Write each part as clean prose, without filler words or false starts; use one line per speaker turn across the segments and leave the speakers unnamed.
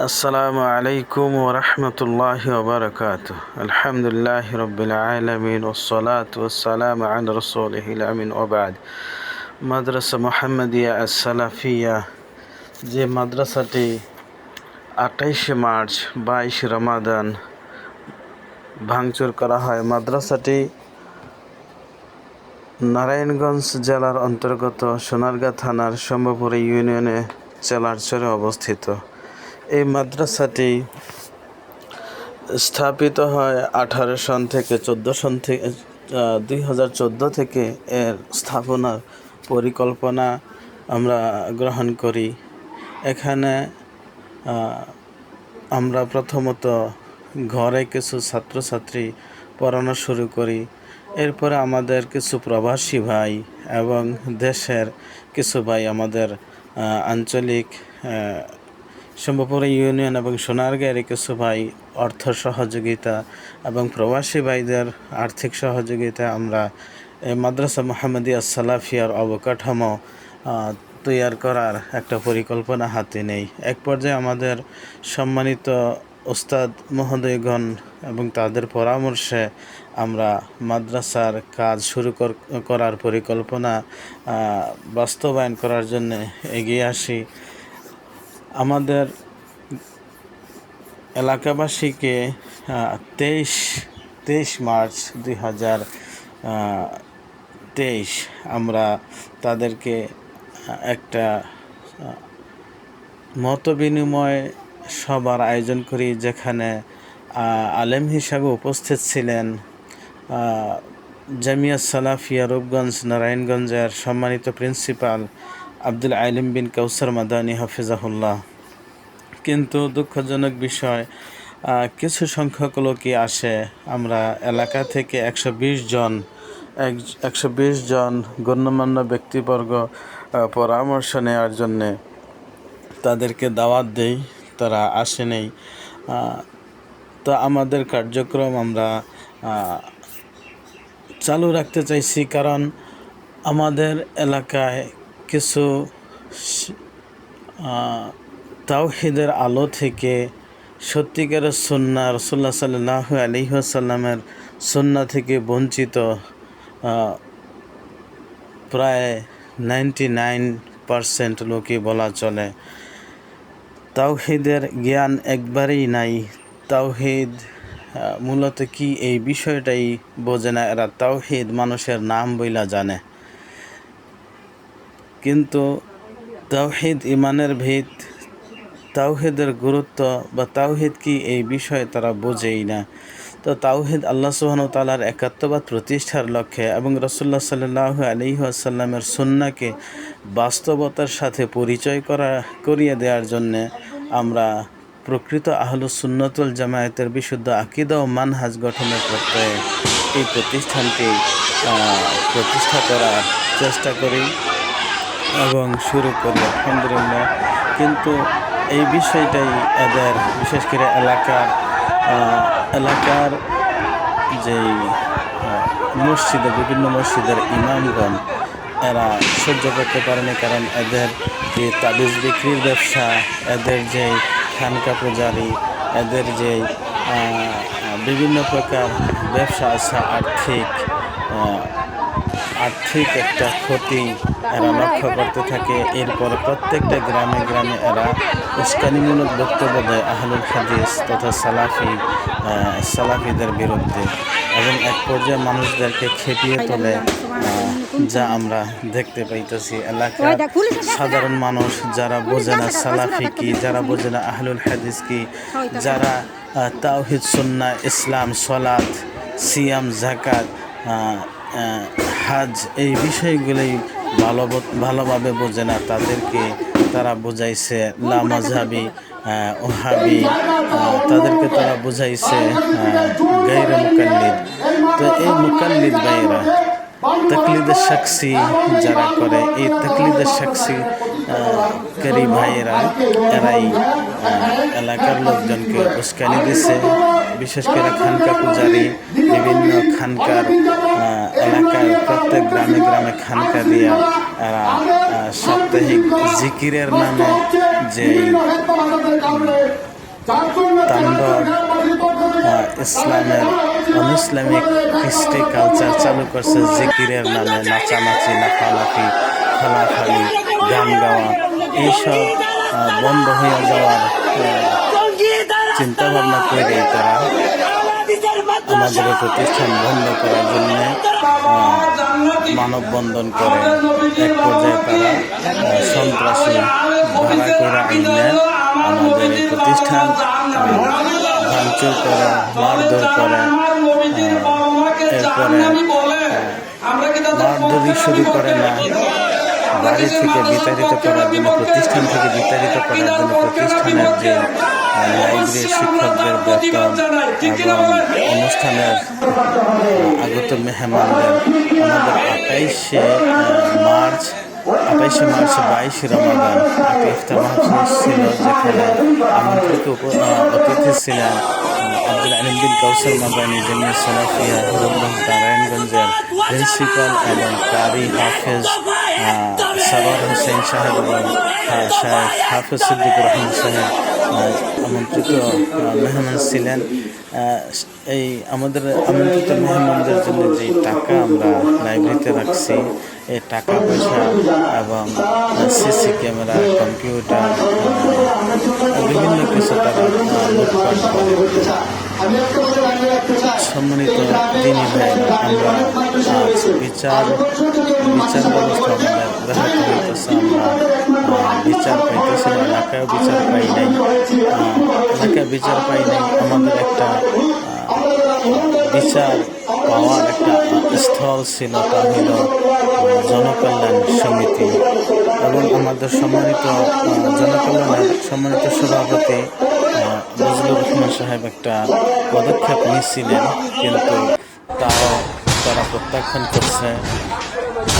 আসসালামু আলাইকুম ওয়া রাহমাতুল্লাহি ওয়া বারাকাতুহু। আলহামদুলিল্লাহি রাব্বিল আলামিন ওয়াসসালাতু ওয়াসসালামু আলা রাসূলিহিল আমিন ওয়া বা'দ। মাদ্রাসা মুহাম্মাদিয়া আস-সালাফিয়া, যে মাদ্রাসাটি 28শে মার্চ 22 রমাদান ভাঙচুর করা হয়, মাদ্রাসাটি নারায়ণগঞ্জ জেলার অন্তর্গত সোনারগাঁ থানার শম্ভুপুর ইউনিয়নে চেলারচরে অবস্থিত। এই মাদ্রাসাটি স্থাপিত হয় 18 সন থেকে 14 সন থেকে 2014 থেকে এর স্থাপনার পরিকল্পনা আমরা গ্রহণ করি। এখানে আমরা প্রথমত ঘরে কিছু ছাত্রছাত্রী পড়ানো শুরু করি। এরপরে আমাদের কিছু প্রবাসী ভাই এবং দেশের কিছু ভাই, আমাদের আঞ্চলিক শম্ভুপুর ইউনিয়ন এবং সোনারগাঁয়ের কিছু ভাই অর্থ সহযোগিতা এবং প্রবাসী ভাইদের আর্থিক সহযোগিতা আমরা এই মাদ্রাসা মুহাম্মাদিয়া আস-সালাফিয়ার অবকাঠামো তৈয়ার করার একটা পরিকল্পনা হাতে নেই। এক পর্যায়ে আমাদের সম্মানিত ওস্তাদ মহোদয়গণ এবং তাদের পরামর্শে আমরা মাদ্রাসার কাজ শুরু করার পরিকল্পনা বাস্তবায়ন করার জন্য এগিয়ে আসি। আমাদের এলাকাবাসীকে 23 মার্চ 2023 আমরা তাদেরকে একটা মতবিনিময় সভার আয়োজন করি, যেখানে আলেম হিসাবে উপস্থিত ছিলেন জামিয়া সালাফিয়া রূপগঞ্জ নারায়ণগঞ্জের সম্মানিত প্রিন্সিপাল আব্দুল আলিম বিন কাউসার মাদানী হাফিজাহুল্লাহ। কিন্তু দুঃখজনক বিষয়, কিছু সংখ্যক লোকই আসে। আমরা এলাকা থেকে 120 জন গণ্যমান্য ব্যক্তিবর্গ পরামর্শ নেওয়ার জন্যে তাদেরকে দাওয়াত দেই, তারা আসে নেই। তো আমাদের কার্যক্রম আমরা চালু রাখতে চাইছি, কারণ আমাদের এলাকায় কিছু তাওহীদের আলো থেকে সত্যিকারের সুন্নাহ রাসূলুল্লাহ সাল্লাল্লাহু আলাইহি ওয়াসাল্লামের সুন্নাহ থেকে বঞ্চিত প্রায় 99% লোকই বলা চলে। তাওহীদের জ্ঞান একবারেই নাই। তাওহীদ মূলত কি, এই বিষয়টাই বোঝে না এরা। তাওহীদ মানুষের নাম বইলা জানে, কিন্তু তাওহীদ ইমানের ভিত, তাওহীদের গুরুত্ব বা তাওহীদ কি, এই বিষয়ে তারা বোঝেই না। তো তাওহীদ আল্লাহ সুবহানাহু ওয়া তাআলার একাত্মবাদ প্রতিষ্ঠার লক্ষ্যে এবং রাসূলুল্লাহ সাল্লাল্লাহু আলাইহি ওয়াসাল্লামের সুন্নাহকে বাস্তবতার সাথে পরিচয় করিয়ে দেওয়ার জন্য আমরা প্রকৃত আহলুস সুন্নাত ওয়াল জামায়াতের বিশুদ্ধ আকীদা ও মানহাজ গঠনের প্রত্যয়ে এই প্রতিষ্ঠানটি প্রতিষ্ঠা করার চেষ্টা করি এবং শুরু করি, আলহামদুলিল্লাহ। কিন্তু এই বিষয়টাই এদের, বিশেষ করে এলাকার যেই মসজিদে, বিভিন্ন মসজিদের ইমামগণ, এরা সহ্য করতে পারেনি। কারণ এদের যে তাবিজ বিক্রির ব্যবসা, এদের যে খানকা পূজারি, এদের যে বিভিন্ন প্রকার ব্যবসা আছে, আর্থিক একটা ক্ষতি এরা লক্ষ্য করতে থাকে। এরপর প্রত্যেকটা গ্রামে গ্রামে এরা উস্কানিমূলক বক্তব্য দেয় আহলুল হাদিস তথা সালাফিদের বিরুদ্ধে, এবং এক পর্যায়ে মানুষদেরকে খেপিয়ে তোলে, যা আমরা দেখতে পাইতেছি। এলাকার সাধারণ মানুষ যারা বোঝে না সালাফি কি, যারা বোঝে না আহলুল হাদিস কি, যারা তাওহীদ সুন্নাহ ইসলাম সালাত সিয়াম জাকাত হাজ এই বিষয়গুলোই ভালোভাবে বোঝে না, তাদেরকে তারা বুঝাইছে লামাযহাবি ওহাবি, তাদেরকে তারা বুঝাইছে গায়রে মুকাল্লিদ। তো এই মুকাল্লিদ ভাইরা তাকলিদের শাকসি যারা করে, এই তাকলিদের শাকসি কারি ভাইয়েরা, এরাই এলাকার লোকজনকে উস্কানি দিছে। বিশেষ করে খানকা পূজারি, বিভিন্ন খানকার এলাকায় প্রত্যেক গ্রামে গ্রামে খানকা দিয়া এরা সাপ্তাহিক জিকিরের নামে যে তাণ্ডব ইসলামের অনইসলামিক কৃষ্টি কালচার চালু করছে, জিকিরের নামে নাচানাচি, লাফালাফি, ফালাফালি, গান গাওয়া, এইসব বন্ধ হয়ে যাওয়ার চিন্তা ভাবনা করে তারা আমাদের প্রতিষ্ঠান বন্ধ করার জন্য মানববন্ধন করে। এক পর্যায়ে তারা সন্ত্রাসী ভাড়া করে আইনে আমাদের এই প্রতিষ্ঠান ভাঙচুর করে, মারধর করে। এরপরে মারধরই শুরু করে না, বাড়ি থেকে বিতাড়িত করার জন্য, প্রতিষ্ঠান থেকে বিতাড়িত করার জন্য প্রতিষ্ঠানের যে লাইব্রেরি শিক্ষকদের বেতন এবং অনুষ্ঠানের আগত মেহমানদের আমাদের 28শে মার্চ 22 রমাদান একটা ইফতার মাহফিল ছিল, যেখানে আমন্ত্রিত অতিথি ছিলেন আব্দুল আলিম বিন কাউসার মাদানী, জামিয়া সালাফিয়া হবিগঞ্জ নারায়ণগঞ্জের প্রিন্সিপাল এবং কারি হাফেজ সরওয়ার হোসেন সাহেব এবং শায়েখ হাফেজ সিদ্দিকুর রহমান সাহেব আমন্ত্রিত মেহমান ছিলেন। এই আমাদের আমন্ত্রিত মেহমানদের জন্য যে টাকা আমরা লাইব্রেরিতে রাখছি, এই টাকা পয়সা এবং সিসি ক্যামেরা, কম্পিউটার, বিভিন্ন কিছু তারা লুটপাট করে। সম্মানিত দিনী ভাই, আমরা আজ বিচার ব্যবস্থা আমাদের ব্যাহত হইতেছে। আমরা বিচার পাইতেছি না, এলাকায় বিচার পাই নাই। আমাদের একটা বিচার পাওয়ার একটা স্থল ছিল, তা হল জনকল্যাণ সমিতি, এবং আমাদের সম্মানিত জনকল্যাণের সম্মানিত সভাপতি নজরুল রহমান সাহেব একটা পদক্ষেপ নিয়েছিলেন, কিন্তু তাও তারা প্রত্যাখ্যান করছে।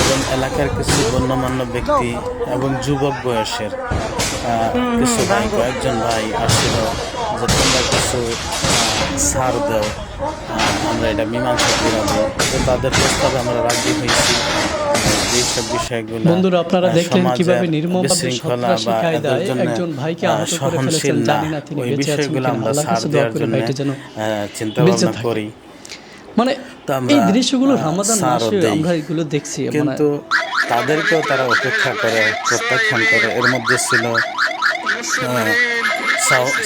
এবং এলাকার কিছু গণ্যমান্য ব্যক্তি এবং যুবক বয়সের কিছু ভাই, কয়েকজন ভাই আসছিল যে তোমরা কিছু ছাড় দাও, আমরা এটা মীমাংসা করাবো। তো তাদের প্রস্তাবে আমরা রাজি হয়েছি। এইসব বিষয়গুলো
বন্ধুরা, আপনারা দেখলেন কিভাবে নির্মমভাবে সন্ত্রাসী কায়দায় একজন ভাইকে আহত করে ফেলেছেন। জানি না তিনি বেঁচে আছেন কিনা, আল্লাহর কাছে দোয়া করে ভাইটা যেন
চিন্তা ভাবনা করি।
মানে এই দৃশ্যগুলো রমাদান মাসে আমরা এগুলো দেখছি,
কিন্তু তাদেরকেও তারা উপেক্ষা করে, প্রত্যাখ্যান করে। এর মধ্যে ছিল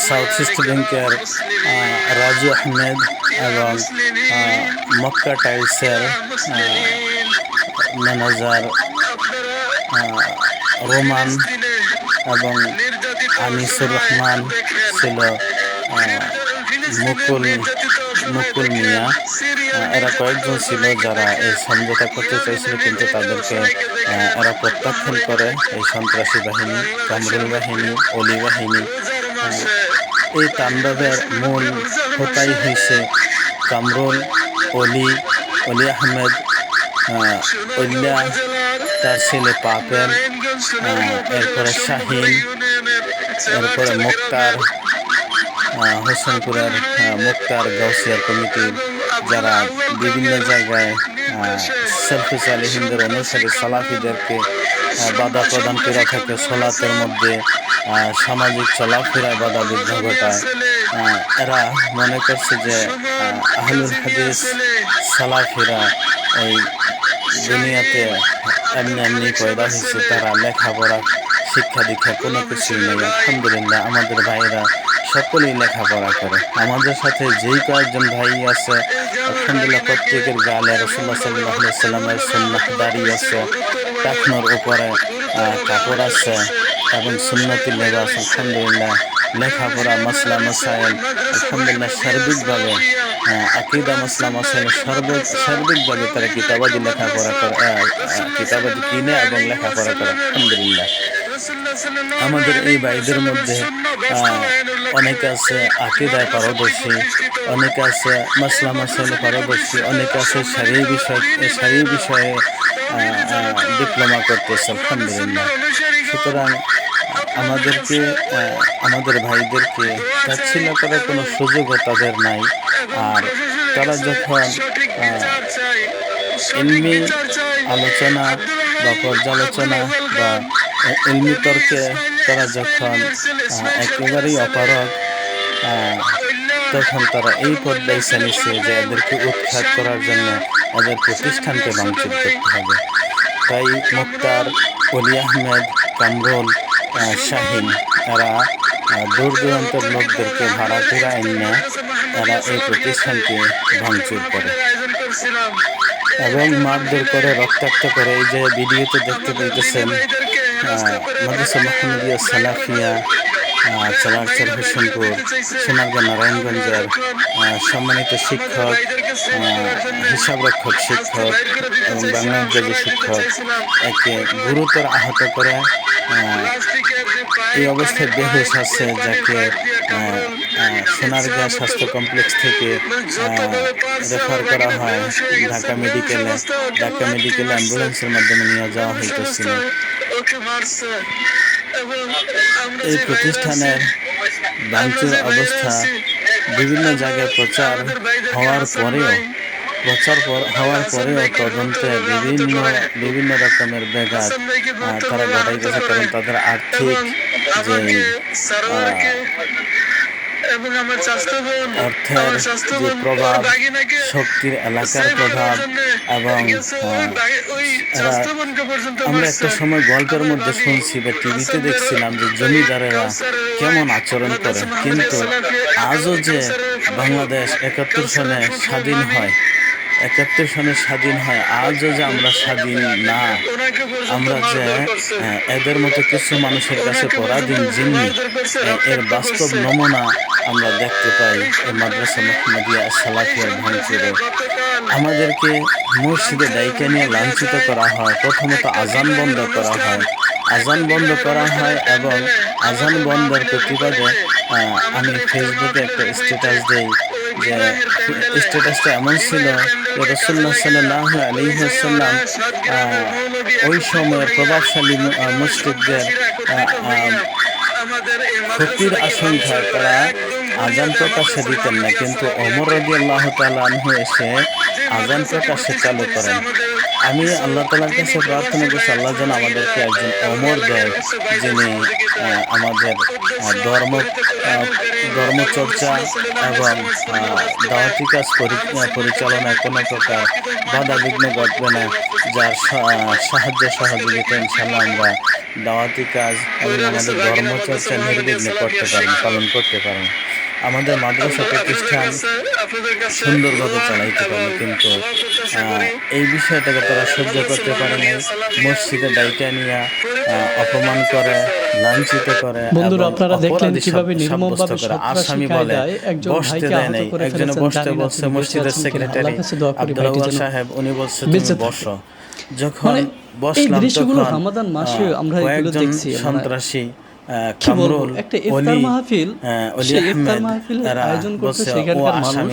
সাউথ ইস্ট ব্যাংকের রাজু আহমেদ এবং মক্কা টাইলসের ম্যানেজার রোমান এবং আনিসুর রহমান, ছিল মুকুল মিয়া। এরা কয়েকজন ছিল যারা এই সমঝোতা করতে চাইছিল, কিন্তু তাদেরকে এরা প্রত্যাখ্যান করে। এই সন্ত্রাসী বাহিনী, কামরুল বাহিনী, অলি বাহিনী। এই তাণ্ডবের মূল হোতাই হয়েছে কামরুল, অলি আহমেদ, উল্লাহ, তার ছেলে পাপেল, এরপরে শাহিন, এরপরে মুক্তার, হোসেনপুরের মুক্তার গাউসিয়া কমিটির যারা বিভিন্ন জায়গায় সেলফি সালেহিনদের অনুসারী সালাফিদেরকে বাধা প্রদান করে থাকে, সলাতের মধ্যে সামাজিক চলাফেরায় বাধা বিঘ্ন ঘটায়। এরা মনে করছে যে আহলুল হাদিস সালাফিরা এই দুনিয়াতে এমনি পয়দা হয়েছে, তারা লেখাপড়া শিক্ষা দীক্ষা কোনো কিছুই নেই। আলহামদুলিল্লাহ, আমাদের ভাইরা সকলেই লেখাপড়া করে। আমাদের সাথে যেই কয়েকজন ভাই আছে, আলহামদুলিল্লাহ, প্রত্যেকের গালে রাসূলুল্লাহ সাল্লাল্লাহু আলাইহি সাল্লামের সুন্নাহ দাঁড়িয়ে আছে, টাকনোর উপরে কাপড় আছে এবং সুন্নতি লেবাস। আলহামদুলিল্লাহ, লেখাপড়া, মাসলা মাসাইল, আলহামদুলিল্লাহ, সার্বিকভাবে আকীদা মাসলা মাসাইল সার্বিকভাবে তারা কিতাবাদি লেখাপড়া করে, কিতাবাদি কিনে এবং লেখাপড়া করে। আলহামদুলিল্লাহ, আমাদের এই ভাইদের মধ্যে অনেকে আছে আকীদায় পারদর্শী, অনেকে আছে মাসলা মাসাইলে পারদর্শী, অনেকে আছে শারীরিক বিষয়ে ডিপ্লোমা করতেছে। আলহামদুলিল্লাহ, সুতরাং আমাদের ভাইদেরকে তাচ্ছিল্য করার কোনো সুযোগও তাদের নাই। আর তারা যখন ইলমি আলোচনা বা পর্যালোচনা বা ইলমি তর্কে তারা যখন একেবারেই অপারগ, তখন তারা এই পথ বেছে নিচ্ছে যে এদেরকে উৎখাত করার জন্য এদের প্রতিষ্ঠানকে ভাঙচুর করতে হবে। তাই মুক্তার, অলি আহমেদ, কামরুল, শাহিন এরা দূর দূরান্তের লোকদেরকে ভাড়া করে আইনা এরা এই প্রতিষ্ঠানকে ভাঙচুর করে এবং মারধর করে, রক্তাক্ত করে। এই যে ভিডিওতে দেখতে পাইতেছেন মাদ্রাসা মুহাম্মদিয়া সালাফিয়া চালারচর হোসেনপুর, সোনারগাঁ নারায়ণগঞ্জের সম্মানিত শিক্ষক, হিসাবরক্ষক শিক্ষক এবং বাংলা ইংরেজি শিক্ষক একে গুরুতর আহত করে এই অবস্থায় বেহুশ আছে, যাকে সোনারগাঁ স্বাস্থ্য কমপ্লেক্স থেকে রেফার করা হয় ঢাকা মেডিকেলে। ঢাকা মেডিকেলে অ্যাম্বুলেন্সের মাধ্যমে নিয়ে যাওয়া হইতেছিল। এই প্রতিষ্ঠানের ভাঙচুর অবস্থা বিভিন্ন জায়গায় প্রচার হওয়ার পরেও তদন্তে বিভিন্ন রকমের ব্যাঘাত তারা ঘটাইতেছে। কারণ তাদের আর্থিক যে অর্থের যে প্রভাব, শক্তির এলাকার প্রভাব এবং আমরা একটা সময় গল্পের মধ্যে শুনছি বা টিভিতে দেখছিলাম যে জমিদারেরা কেমন আচরণ করে, কিন্তু আজও যে বাংলাদেশ 71 সনে স্বাধীন হয়, আজও যে আমরা স্বাধীন না, আমরা যে এদের মতো কিছু মানুষের কাছে পরাধীন জিম্মি, এর বাস্তব নমুনা আমরা দেখতে পাই এই মাদ্রাসা মুহাম্মদিয়া সালাফিয়ার ভাঙচুরে। আমাদেরকে মসজিদে ডাইকে নিয়ে লাঞ্ছিত করা হয়। প্রথমত আজান বন্ধ করা হয় এবং আজান বন্ধের প্রতিবাদে আমি ফেসবুকে একটা স্ট্যাটাস দেই, যে স্ট্যাটাসটা এমন ছিল যে রাসূলুল্লাহ সাল্লাল্লাহু আলাইহি ওয়াসাল্লাম ওই সময়ের প্রভাবশালী মুশরিকদের ক্ষতির আশঙ্কায় তারা আজান প্রকাশ্যে দিতেন না, কিন্তু ওমর রাদিয়াল্লাহু তাআলা আনহু এসে আজান প্রকাশ্যে চালু করেন। আমি আল্লাহ তাআলার কাছে প্রার্থনা করছি, আল্লাহ যেন আমাদেরকে একজন ওমর দেয়, যিনি আমাদের ধর্মচর্চা এবং দাওয়াতি কাজ পরিচালনায় কোনো প্রকার বাধা বিঘ্ন ঘটবে না, যার সাহায্য সহযোগিতা ইনশাআল্লাহ আমরা দাওয়াতি কাজ এবং আমাদের ধর্মচর্চা নির্বিঘ্নে পালন করতে পারেন। আমাদের মাদ্রাসা প্রতিষ্ঠান সুন্দরভাবে চালাইতে পারে, কিন্তু এই বিষয়টাকে তারা সহ্য করতে পারে না। মসজিদে ডাইকা নিয়ে অপমান করে, লাঞ্ছিত করে,
বন্ধুরা আপনারা দেখলেন কিভাবে নির্মমভাবে
আসামি বলে বসতে দেয় নাই। একজনে বসতে বলছে, মসজিদের সেক্রেটারি আব্দুল ওয়াহাব সাহেব, উনি বলছে তুমি বসো। যখন বসলাম তখন
রমাদান মাসে আমরা এগুলো দেখছি,
সন্ত্রাসী কামরুল,
একটা ইফতার মাহফিল, সেই ইফতার মাহফিলের আয়োজন করতে সেখানকার মানুষ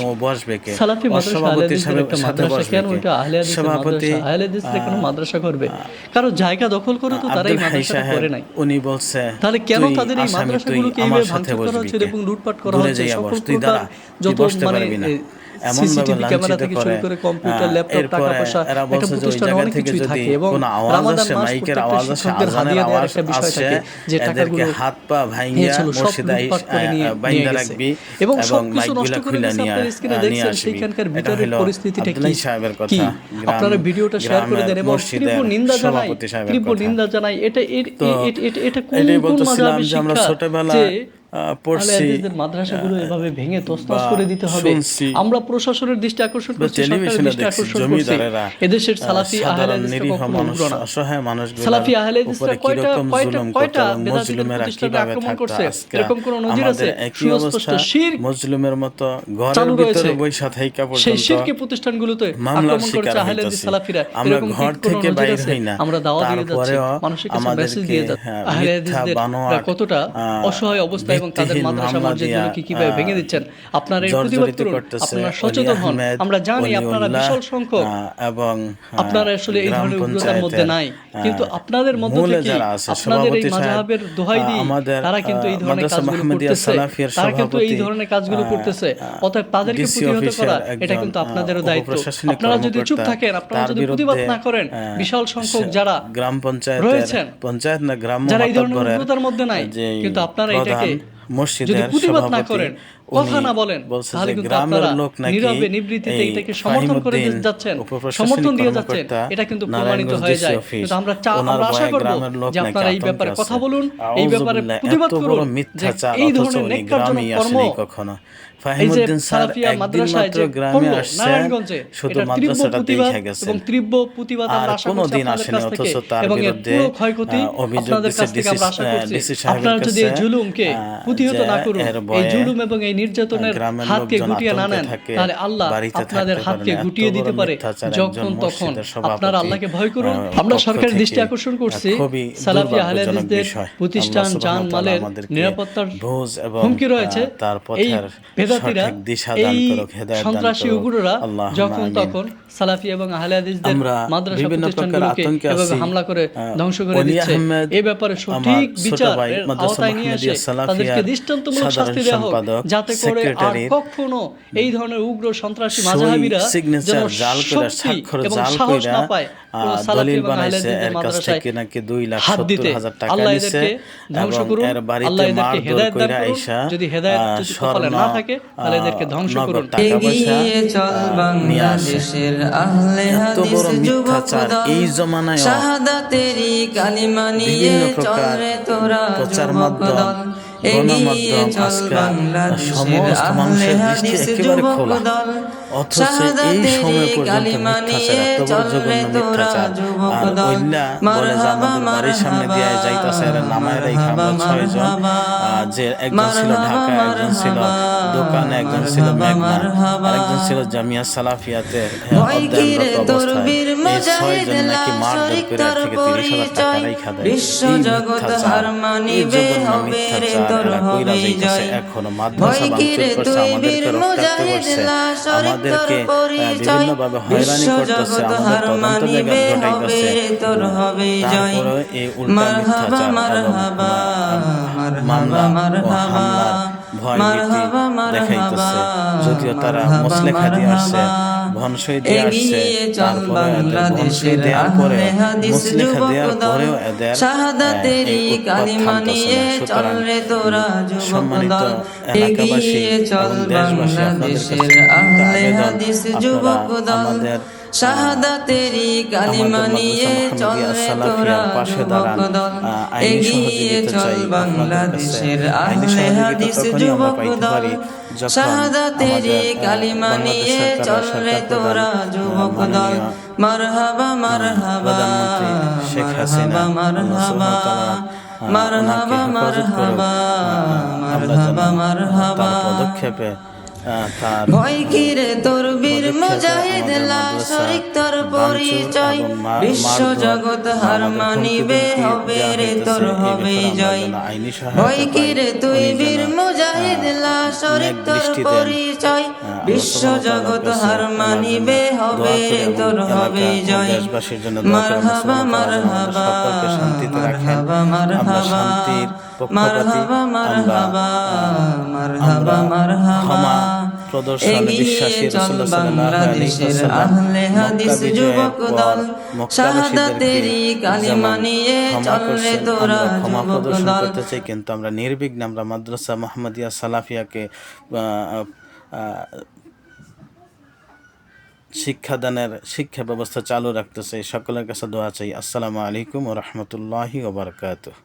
সালাফি মাদ্রাসা আহলেদিসের একটা মাদ্রাসা, কেন ওটা আহলে হাদিসের মাদ্রাসা, আহলে হাদিসের কোনো মাদ্রাসা করবে? কারণ জায়গা দখল করে তো তারাই মাদ্রাসাটা করে নাই।
উনি বলছে
তাহলে কেন তাদের এই মাদ্রাসাগুলোকে এইভাবে ভাঙচুর করা হচ্ছে এবং লুটপাট করা হচ্ছে? সকল প্রকার যত সিসিটিভি ক্যামেরা থেকে শুরু করে কম্পিউটার, ল্যাপটপ, টাকা পয়সা, একটা প্রতিষ্ঠানে অনেক কিছুই থাকে এবং রমাদান মাস প্রত্যেকটা শিক্ষকদের হাদিয়া দেওয়ার একটা বিষয় থাকে, যে টাকাগুলো
হাত পা ভাঙিয়া মসজিদে বাইন্দা রাখবি
এবং সবকিছু নষ্ট করে দিয়েছে। আপনারা স্ক্রিনে দেখছেন সেইখানকার ভিতরের পরিস্থিতিটা কি। আপনারা ভিডিওটা শেয়ার করে দেন এবং তীব্র নিন্দা জানাই। এটা কোন মাযহাবের শিক্ষা যে পড়ছি মাদ্রাসাগুলো এভাবে ভেঙে তছনছ করে দিতে হবে? আমরা প্রশাসনের দৃষ্টি আকর্ষণ করছি, সরকারের দৃষ্টি আকর্ষণ করছি, এদেশের সালাফি আহলে হাদিসের কখনো উগ্র না। সালাফি আহলে হাদিসরা কয়টা বেদাতি প্রতিষ্ঠানে আক্রমণ করছে? এরকম কোন নজির আছে? সুস্পষ্ট শিরক
মুসলিমের মতো ঘরের ভিতরে বৈশা থাইকা পর্যন্ত
সেই শিরকি প্রতিষ্ঠানগুলোতে আক্রমণ করছে আহলে হাদিস সালাফিরা।
আমরা ঘর থেকে বাইরে হই না,
আমরা দাওয়াত দিয়ে যাচ্ছি, মানুষের কাছে মেসেজ দিয়ে যাচ্ছি আহলে হাদিসদের কতটা অসহায় অবস্থায় এবং তাদের মাদ্রাসা মসজিদগুলোকে কিভাবে ভেঙে দিচ্ছেন, আপনারা এর প্রতিবাদ করুন, আপনারা সচেতন হন। আমরা জানি আপনারা বিশাল সংখ্যক,
এবং
আপনারা আসলে এই ধরনের উগ্রতার মধ্যে নাই, কিন্তু আপনাদের মধ্য থেকে আপনাদের এই মাযহাবের দোহাই দিয়ে তারা কিন্তু এই ধরনের কাজগুলো করতেছে, তারা কিন্তু এই ধরনের কাজগুলো করতেছে। অতএব তাদেরকে প্রতিহত করা এটা কিন্তু আপনাদেরও দায়িত্ব। আপনারা যদি চুপ থাকেন, আপনারা যদি প্রতিবাদ না করেন, বিশাল সংখ্যক যারা
গ্রাম পঞ্চায়েত না গ্রাম
যারা এই ধরনের উগ্রতার মধ্যে নাই, কিন্তু আপনারা এটাকে যদি প্রতিবাদ না করেন, কথা না বলেন, তাহলে কিন্তু আপনারা নীরবে নিবৃত্তিতে এটাকে সমর্থন করে যাচ্ছেন, সমর্থন দিয়ে যাচ্ছেন, এটা কিন্তু প্রমাণিত হয়ে যায়। কিন্তু আমরা আশা করব যে আপনারা এই ব্যাপারে কথা বলুন, এই ব্যাপারে প্রতিবাদ করুন, যে এই ধরনের নেককারজনক কর্ম
ফাহিমউদ্দিন স্যার একদিন মাত্র গ্রামে আসছে, শুধু মাদ্রাসাটাতেই গেছে
এবং তীব্র প্রতিবাদ আমরা আশা করছি আপনাদের কাছ থেকে,
তার
এবং এর
বিরুদ্ধে
পুরো ক্ষয়ক্ষতি আপনাদের কাছ থেকে আমরা আশা করছি। আপনারা যদি এই জুলুমকে প্রতিহত না করুন, এই জুলুম এবং এই নির্যাতনের হাতকে গুটিয়ে না নেন, তাহলে আল্লাহ আপনাদের হাতকে গুটিয়ে দিতে পারে যখন তখন। আপনারা আল্লাহকে ভয় করুন। আমরা সরকারের দৃষ্টি আকর্ষণ করছি সালাফি আহলে হাদিসদের প্রতিষ্ঠান জানমালের নিরাপত্তার হুমকি রয়েছে। এই বেদাতীরা, এই সন্ত্রাসী উগ্ররা যখন তখন সালাফি এবং আহলে হাদিসদের মাদ্রাসা প্রতিষ্ঠানগুলোকে এভাবে হামলা করে ধ্বংস করে দিচ্ছে। এই ব্যাপারে সঠিক বিচারের আওতায় নিয়ে এসে তাদেরকে দৃষ্টান্তমূলক শাস্তি দেওয়া হোক, যাতে করে আর কখনো এই ধরনের উগ্র সন্ত্রাসী মাযহাবীরা যেন শক্তি এবং সাহস না পায় সালাফি এবং আহলে হাদিসদের মাদ্রাসায় হাত দিতে। আল্লাহ এদেরকে ধ্বংস করুন, আল্লাহ এদেরকে হেদায়েত দান করুন। যদি হেদায়েত যদি কপালে না থাকে, তাহলে এদেরকে ধ্বংস করুন।
এগিয়ে চল বাংলাদেশের আহলে হাদিস যুবকদল, শাহাদাতেরই কালিমা নিয়ে চল রে তোরা যুবকদল। এগিয়ে চল বাংলাদেশের আহলে হাদিস যুবকদল, শাহাদাতেরই কালিমা নিয়ে চল রে তোরা যুবকদল। মারহাবা মারহাবা মারহাবা,
যে একজন ছিল ঢাকা, একজন ছিল দোকানে, একজন ছিল মেঘনা, আরেকজন ছিল জামিয়া সালাফিয়াতে অধ্যয়নরত অবস্থায়। এই ছয়জন নাকি মারধর করে থেকে 30,000 টাকা রাইখা দেয়।
বিশ্ব জগৎ হার মানিবে হবে রে তোর হবে জয়।
এখনো মাদ্রাসা ভাঙচুর করছে, আমাদেরকে রক্তাক্ত করছে, আমাদেরকে বিভিন্নভাবে হয়রানি করতেছে, আমাদের তদন্ত ঘটাইতেছে। তারপরে এই উল্টা মিথ্যাচার এবং মামলা ও হামলার ভয় ভীতি দেখাইতেছে। যদিও তারা মুসলেখা দিয়ে আসছে, ভনসই দিয়ে আসছে, তারপরে ভনসই দেওয়ার পরে মুসলেখা দেওয়ার পরেও এদের
শাহাদাতেরই কালিমা নিয়ে চল রে তোরা যুবকদল। এগিয়ে চল বাংলাদেশের আহলে হাদিস যুবকদল, শাহাদাতেরই কালিমা নিয়ে চল রে তোরা যুবকদল। এগিয়ে চল বাংলাদেশের আহলে হাদিস যুবকদল, শাহাদাতেরই কালিমা নিয়ে চল রে তোরা যুবকদল। মারহাবা মারহাবা মারহাবা মারহাবা মারহাবা মারহাবা মারহাবা মারহাবা।
পদক্ষেপে
ভয় কি রে তোর বীর মুজাহিদ শরিক তোর পরিচয়, বিশ্ব জগৎ হার মানিবে হবে রে তোর হবে জয়। ভয় কি রে তুই বীর মুজাহিদ শরিক তোর পরিচয়, বিশ্ব জগৎ হার মানিবে হবে রে তোর হবে জয়। মারহাবা মারহাবা মারহাবা মারহাবা মারহাবা মারহাবা মারহাবা মারহাবা। এগিয়ে চল বাংলাদেশের আহলে হাদিস যুবকদল, শাহাদাতেরই কালিমা নিয়ে চল রে তোরা যুবকদল।
কিন্তু আমরা নির্বিঘ্নে আমরা মাদ্রাসা মুহাম্মাদিয়া সালাফিয়াকে শিক্ষাদানের শিক্ষা ব্যবস্থা চালু রাখতেছে। সকলের কাছে দোয়া চাই। আসসালামু আলাইকুম ওয়া রাহমাতুল্লাহি ওয়া বারাকাতুহু।